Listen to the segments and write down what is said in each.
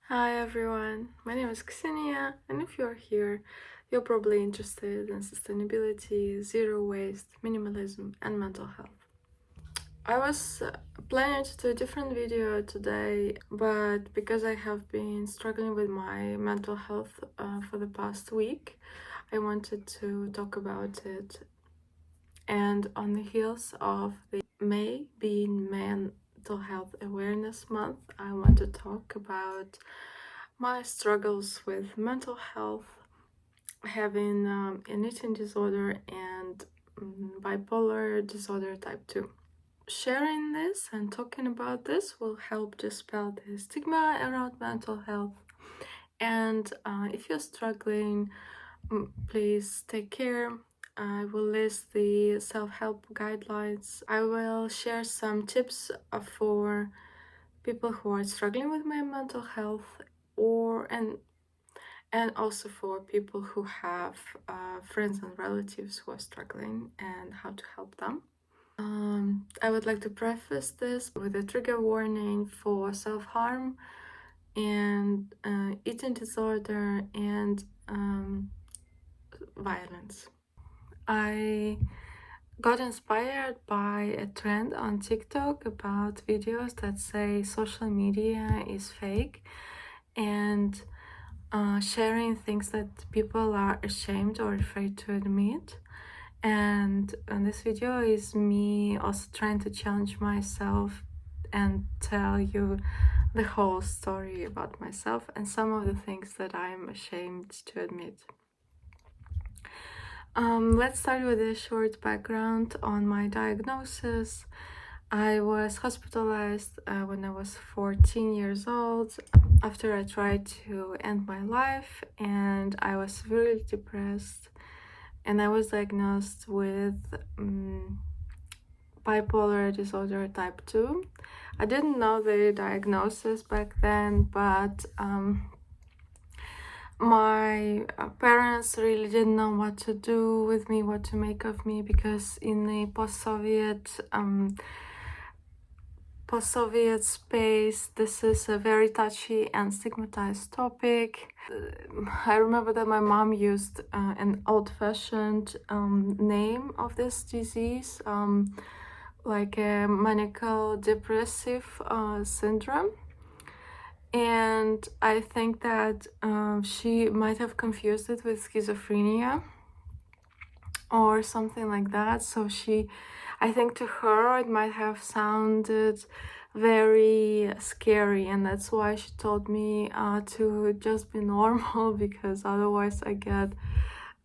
Hi everyone, my name is Ksenia, and if you're here, you're probably interested in sustainability, zero waste, minimalism, and mental health. I was planning to do a different video today, but because I have been struggling with my mental health for the past week, I wanted to talk about it. And on the heels of the May being Mental Health Awareness Month, I want to talk about my struggles with mental health, having an eating disorder and bipolar disorder type 2. Sharing this and talking about this will help dispel the stigma around mental health. And if you're struggling, please take care. I will list the self-help guidelines. I will share some tips for people who are struggling with my mental health and also for people who have friends and relatives who are struggling and how to help them. I would like to preface this with a trigger warning for self-harm and eating disorder and violence. I got inspired by a trend on TikTok about videos that say social media is fake and sharing things that people are ashamed or afraid to admit. And this video is me also trying to challenge myself and tell you the whole story about myself and some of the things that I'm ashamed to admit. Let's start with a short background on my diagnosis. I was hospitalized when I was 14 years old after I tried to end my life, and I was severely depressed, and I was diagnosed with bipolar disorder type 2. I didn't know the diagnosis back then, but my parents really didn't know what to do with me, what to make of me, because in the post-Soviet space, this is a very touchy and stigmatized topic. I remember that my mom used an old-fashioned name of this disease, like a maniacal depressive syndrome. And I think that she might have confused it with schizophrenia or something like that. So I think to her it might have sounded very scary, and that's why she told me to just be normal, because otherwise I got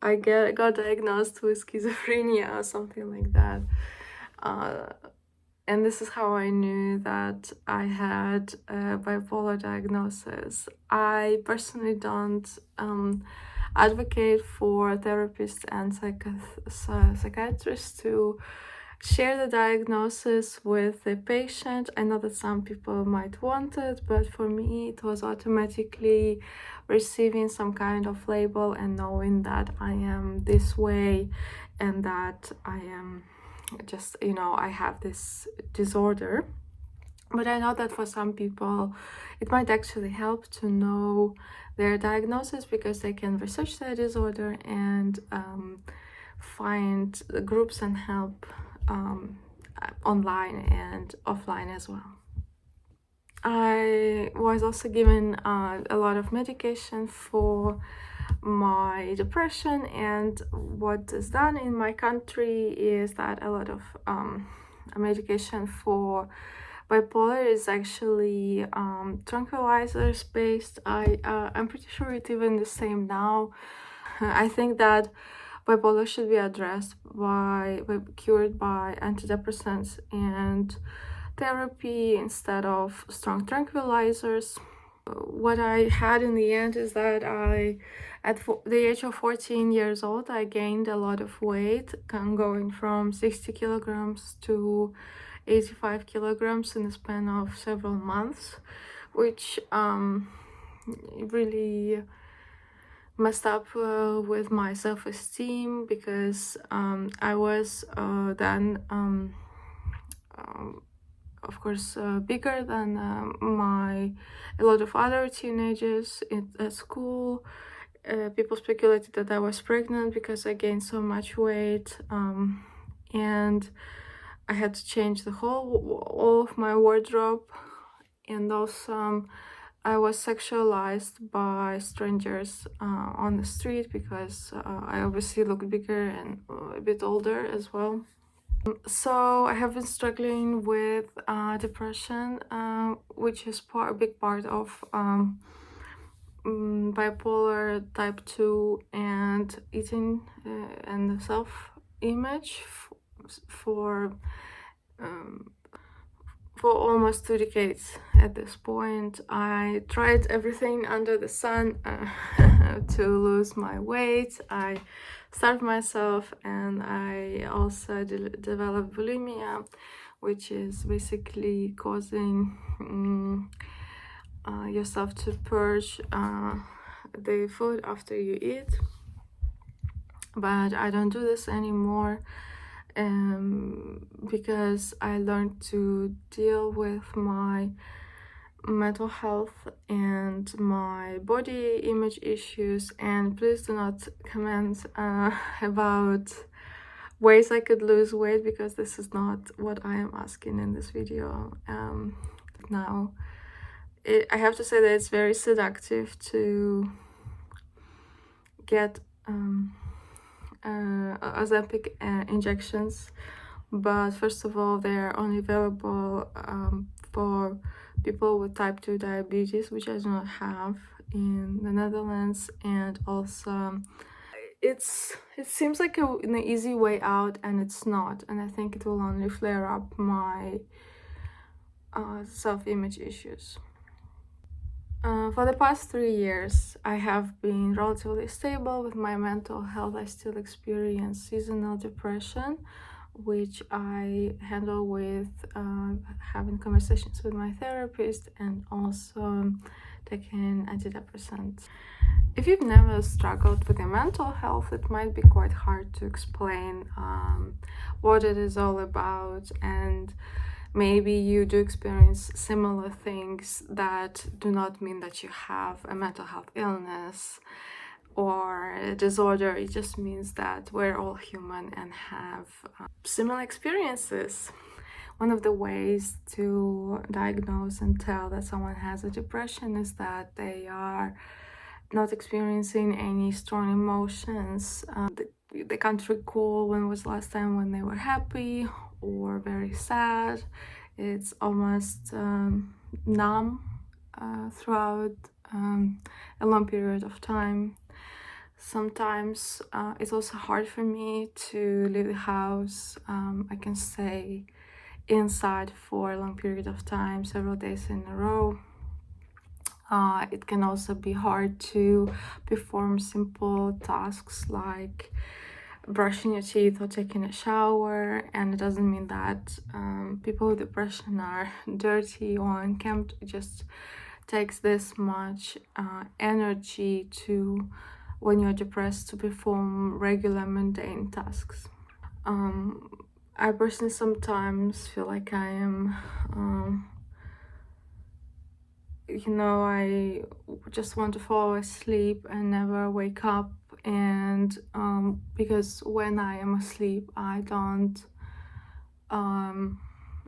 diagnosed with schizophrenia or something like that. And this is how I knew that I had a bipolar diagnosis. I personally don't advocate for therapists and psychiatrists to share the diagnosis with the patient. I know that some people might want it, but for me it was automatically receiving some kind of label and knowing that I am this way and that I am just, I have this disorder. But I know that for some people it might actually help to know their diagnosis, because they can research their disorder and find groups and help online and offline as well. I was also given a lot of medication for my depression, and what is done in my country is that a lot of medication for bipolar is actually tranquilizers based. I'm pretty sure it's even the same now. I think that bipolar should be addressed cured by antidepressants and therapy instead of strong tranquilizers. What I had in the end is that at the age of 14 years old, I gained a lot of weight, going from 60 kilograms to 85 kilograms in the span of several months, which really messed up with my self-esteem, because I was then of course, bigger than a lot of other teenagers at school. People speculated that I was pregnant because I gained so much weight, and I had to change all of my wardrobe. And also, I was sexualized by strangers on the street because I obviously looked bigger and a bit older as well. So I have been struggling with depression, which is a big part of bipolar type 2 and eating and self-image for almost 2 decades. At this point, I tried everything under the sun to lose my weight. I starved myself, and I also developed bulimia, which is basically causing yourself to purge the food after you eat. But I don't do this anymore because I learned to deal with my mental health and my body image issues. And please do not comment about ways I could lose weight, because this is not what I am asking in this video. Now, I have to say that it's very seductive to get Ozempic injections, but first of all, they are only available for people with type 2 diabetes, which I do not have, in the Netherlands. And also, it seems like an easy way out, and it's not. And I think it will only flare up my self-image issues. For the past 3 years, I have been relatively stable with my mental health. I still experience seasonal depression, which I handle with having conversations with my therapist and also taking antidepressants. If you've never struggled with your mental health, it might be quite hard to explain what it is all about, and maybe you do experience similar things. That do not mean that you have a mental health illness or a disorder. It just means that we're all human and have similar experiences. One of the ways to diagnose and tell that someone has a depression is that they are not experiencing any strong emotions. They can't recall when was the last time when they were happy or very sad. It's almost numb throughout a long period of time. Sometimes it's also hard for me to leave the house. I can stay inside for a long period of time, several days in a row. It can also be hard to perform simple tasks like brushing your teeth or taking a shower, and it doesn't mean that people with depression are dirty or unkempt. It just takes this much energy to, when you're depressed, to perform regular mundane tasks. I personally sometimes feel like I am I just want to fall asleep and never wake up. And because when I am asleep, I don't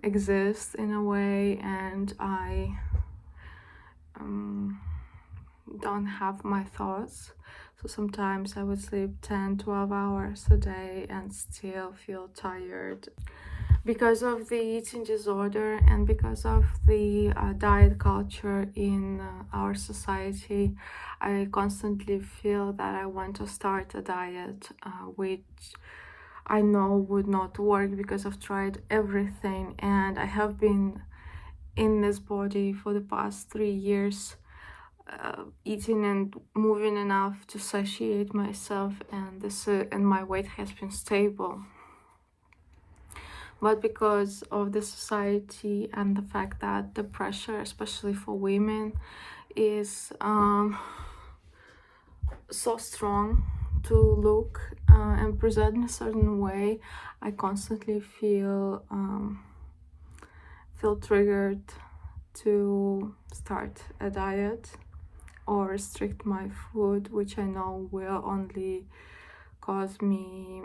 exist in a way, and I don't have my thoughts. So sometimes I would sleep 10-12 hours a day and still feel tired. Because of the eating disorder and because of the diet culture in our society, I constantly feel that I want to start a diet, which I know would not work because I've tried everything, and I have been in this body for the past 3 years, eating and moving enough to satiate myself, and my weight has been stable. But because of the society and the fact that the pressure, especially for women, is so strong to look and present in a certain way, I constantly feel feel triggered to start a diet or restrict my food, which I know will only cause me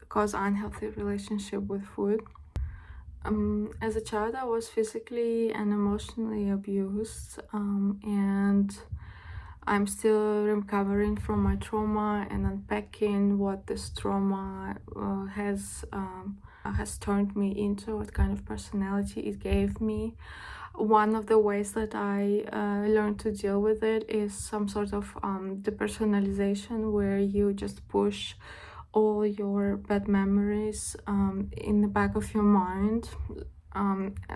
cause unhealthy relationship with food. As a child, I was physically and emotionally abused, and I'm still recovering from my trauma and unpacking what this trauma has turned me into, what kind of personality it gave me. One of the ways that I learned to deal with it is some sort of depersonalization, where you just push all your bad memories in the back of your mind.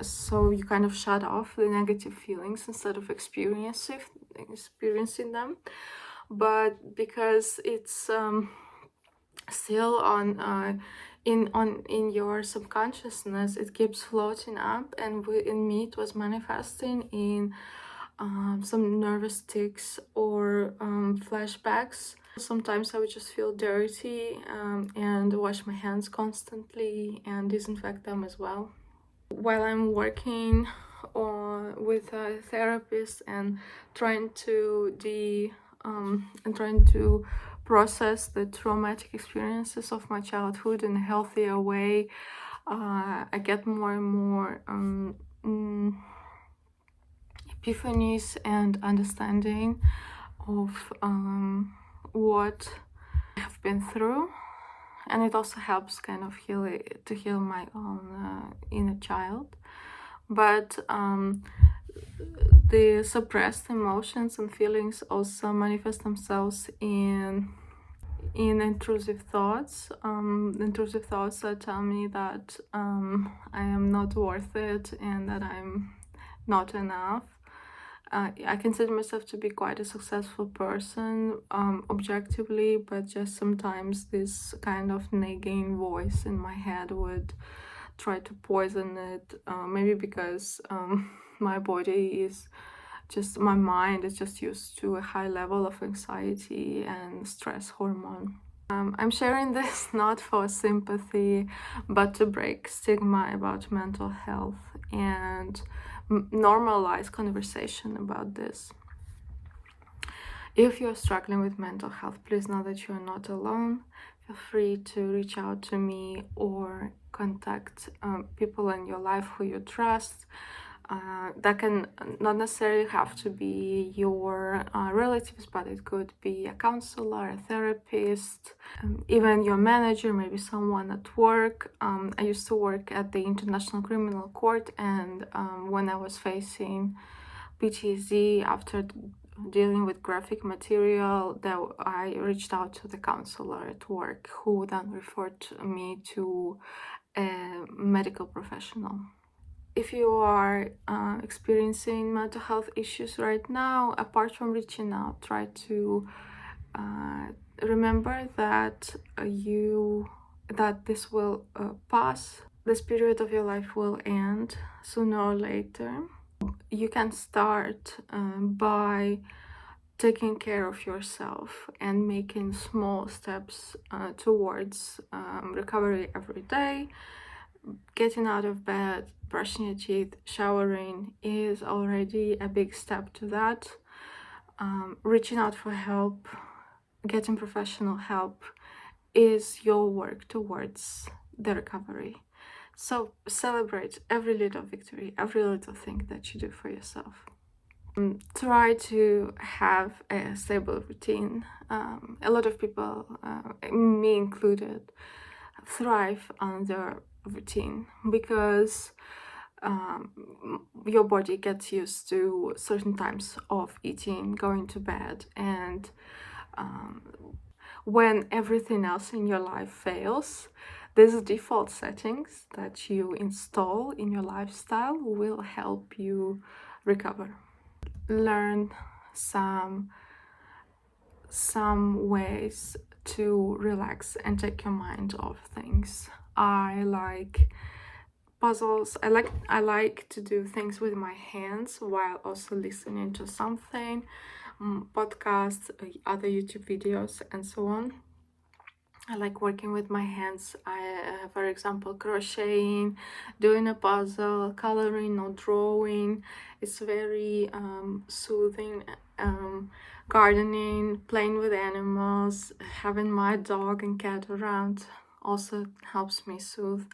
So you kind of shut off the negative feelings instead of experiencing them. But because it's still in your subconsciousness, it keeps floating up, and in me it was manifesting in some nervous tics or flashbacks. Sometimes I would just feel dirty and wash my hands constantly and disinfect them as well. While I'm working with a therapist and trying to process the traumatic experiences of my childhood in a healthier way, I get more and more epiphanies and understanding of what I have been through, and it also helps kind of heal my own inner child. But the suppressed emotions and feelings also manifest themselves in intrusive thoughts that tell me that I am not worth it and that I'm not enough. I consider myself to be quite a successful person, objectively, but just sometimes this kind of nagging voice in my head would try to poison it, maybe because my mind is just used to a high level of anxiety and stress hormone. I'm sharing this not for sympathy, but to break stigma about mental health and normalize conversation about this. If you're struggling with mental health, please know that you're not alone. Feel free to reach out to me or contact people in your life who you trust. That can not necessarily have to be your relatives, but it could be a counselor, a therapist, even your manager, maybe someone at work. I used to work at the International Criminal Court, and when I was facing PTSD after dealing with graphic material, that I reached out to the counselor at work, who then referred me to a medical professional. If you are experiencing mental health issues right now, apart from reaching out, try to remember that this will pass. This period of your life will end sooner or later. You can start by taking care of yourself and making small steps towards recovery every day. Getting out of bed, brushing your teeth, showering is already a big step to that. Reaching out for help, getting professional help is your work towards the recovery. So celebrate every little victory, every little thing that you do for yourself. Try to have a stable routine. A lot of people, me included, thrive under routine because your body gets used to certain times of eating, going to bed, and when everything else in your life fails, these default settings that you install in your lifestyle will help you recover. Learn some ways to relax and take your mind off things. I like puzzles. I like to do things with my hands while also listening to something, podcasts, other YouTube videos, and so on. I like working with my hands. For example, crocheting, doing a puzzle, coloring or drawing. It's very soothing. Gardening, playing with animals, having my dog and cat around also helps me soothe.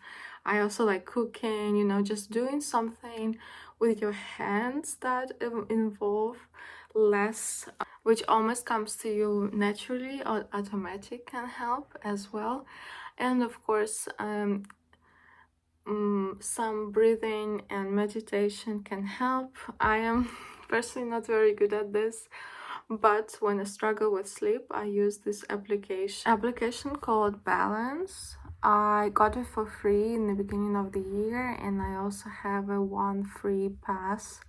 I also like cooking, you know, just doing something with your hands that involve less, which almost comes to you naturally or automatic, can help as well. And of course, some breathing and meditation can help. I am personally not very good at this, but when I struggle with sleep, I use this application called Balance. I got it for free in the beginning of the year, and I also have a one free pass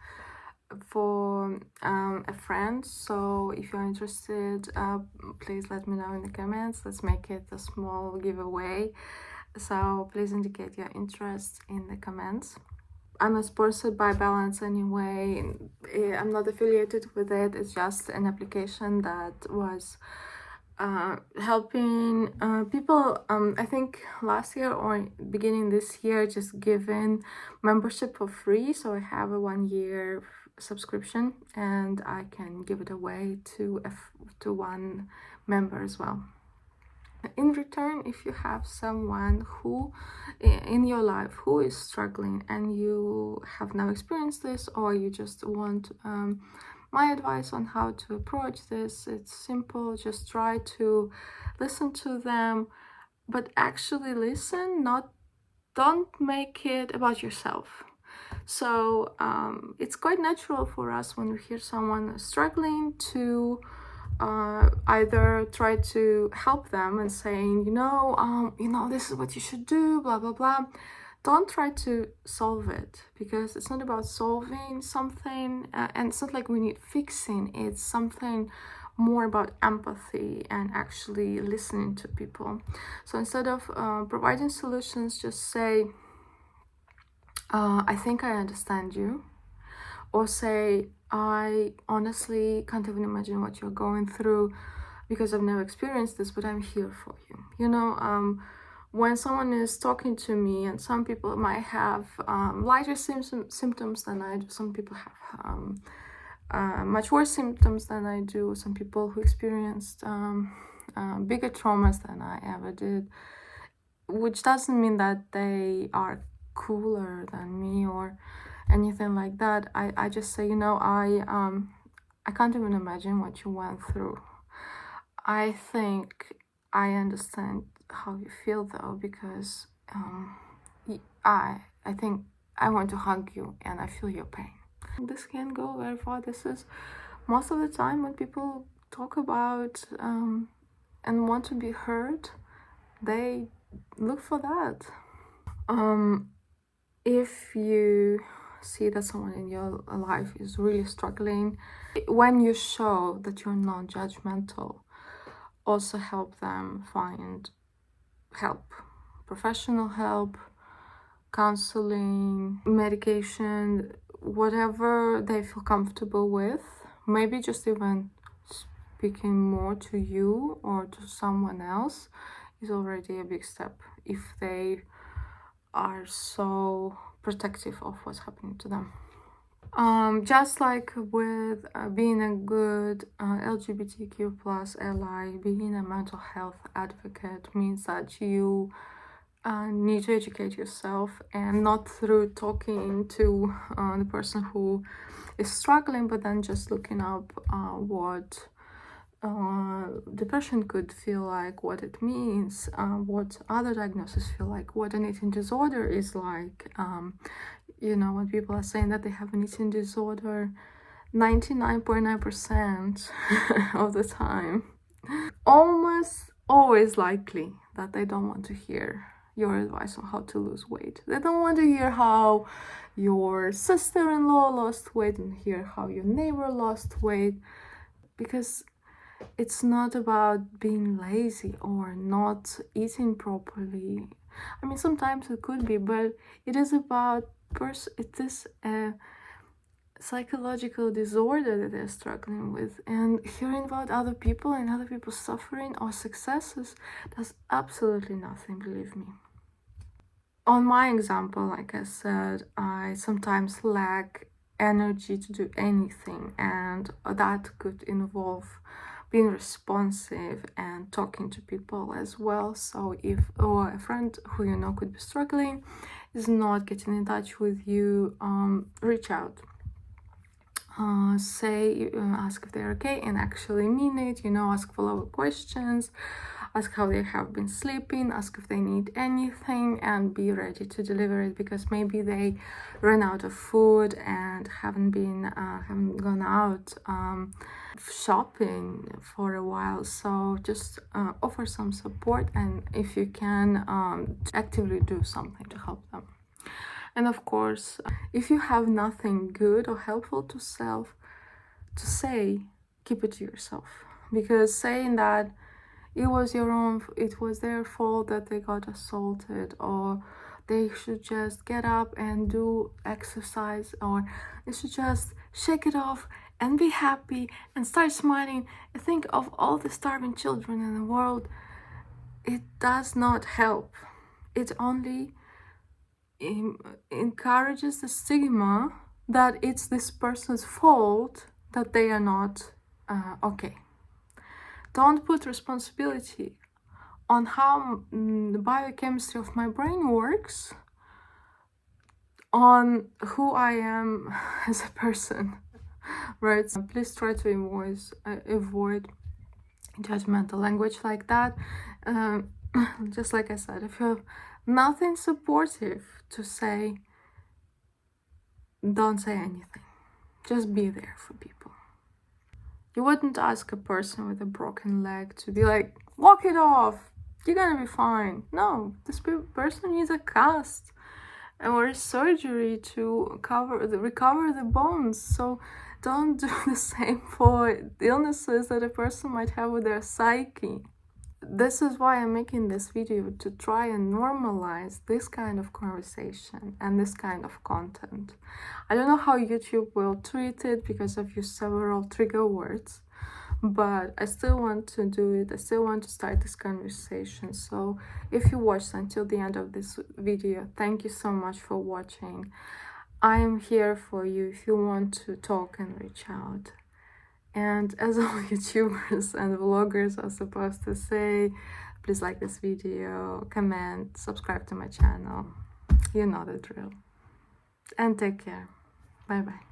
for a friend. So if you're interested, please let me know in the comments. Let's make it a small giveaway. So please indicate your interest in the comments. I'm not sponsored by Balance anyway. I'm not affiliated with it. It's just an application that was helping people, I think last year or beginning this year, just given membership for free. So I have a 1 year subscription and I can give it away to one member as well. In return, if you have someone who in your life who is struggling and you have now experienced this, or you just want my advice on how to approach this, it's simple. Just try to listen to them, but actually listen, don't make it about yourself. So it's quite natural for us when we hear someone struggling to either try to help them and saying, this is what you should do, blah blah blah. Don't try to solve it, because it's not about solving something, and it's not like we need fixing. It's something more about empathy and actually listening to people. So instead of providing solutions, just say, I think I understand you, or say, I honestly can't even imagine what you're going through because I've never experienced this, but I'm here for you. When someone is talking to me, and some people might have lighter symptoms than I do, some people have much worse symptoms than I do, some people who experienced bigger traumas than I ever did, which doesn't mean that they are cooler than me or anything like that. I just say, I can't even imagine what you went through. I think I understand how you feel though, because I think I want to hug you and I feel your pain. This can go very far. This is most of the time when people talk about and want to be heard, they look for that. If you see that someone in your life is really struggling, when you show that you're non-judgmental, also help them find help, professional help, counseling, medication, whatever they feel comfortable with. Maybe just even speaking more to you or to someone else is already a big step, if they are so protective of what's happening to them. Just like with being a good LGBTQ plus ally, being a mental health advocate means that you need to educate yourself, and not through talking to the person who is struggling, but then just looking up what depression could feel like, what it means, what other diagnoses feel like, what an eating disorder is like. When people are saying that they have an eating disorder, 99.9% of the time, almost always likely that they don't want to hear your advice on how to lose weight. They don't want to hear how your sister-in-law lost weight and hear how your neighbor lost weight, because it's not about being lazy or not eating properly. I mean, sometimes it could be, but it is about psychological disorder that they're struggling with, and hearing about other people and other people's suffering or successes does absolutely nothing, believe me. On my example, like I said, I sometimes lack energy to do anything, and that could involve being responsive and talking to people as well. So if a friend who you know could be struggling is not getting in touch with you, reach out. Ask if they're okay and actually mean it, ask follow-up questions, ask how they have been sleeping, ask if they need anything, and be ready to deliver it, because maybe they ran out of food and haven't gone out shopping for a while. So just offer some support, and if you can, actively do something to help them. And of course, if you have nothing good or helpful to say, keep it to yourself. Because saying that it was their fault that they got assaulted, or they should just get up and do exercise, or they should just shake it off and be happy and start smiling and think of all the starving children in the world, it does not help. It only encourages the stigma that it's this person's fault that they are not okay. Don't put responsibility on how the biochemistry of my brain works on who I am as a person, right? So please try to avoid judgmental language like that. Just like I said, if you have nothing supportive to say, don't say anything. Just be there for people. You wouldn't ask a person with a broken leg to be like, walk it off, you're gonna be fine. No, this person needs a cast or a surgery to recover the bones. So don't do the same for illnesses that a person might have with their psyche. This is why I'm making this video, to try and normalize this kind of conversation and this kind of content. I don't know how YouTube will treat it because I've used several trigger words, but I still want to do it. I still want to start this conversation. So if you watched until the end of this video, thank you so much for watching. I am here for you if you want to talk and reach out. And as all YouTubers and vloggers are supposed to say, please like this video, comment, subscribe to my channel. You know the drill. And take care. Bye bye.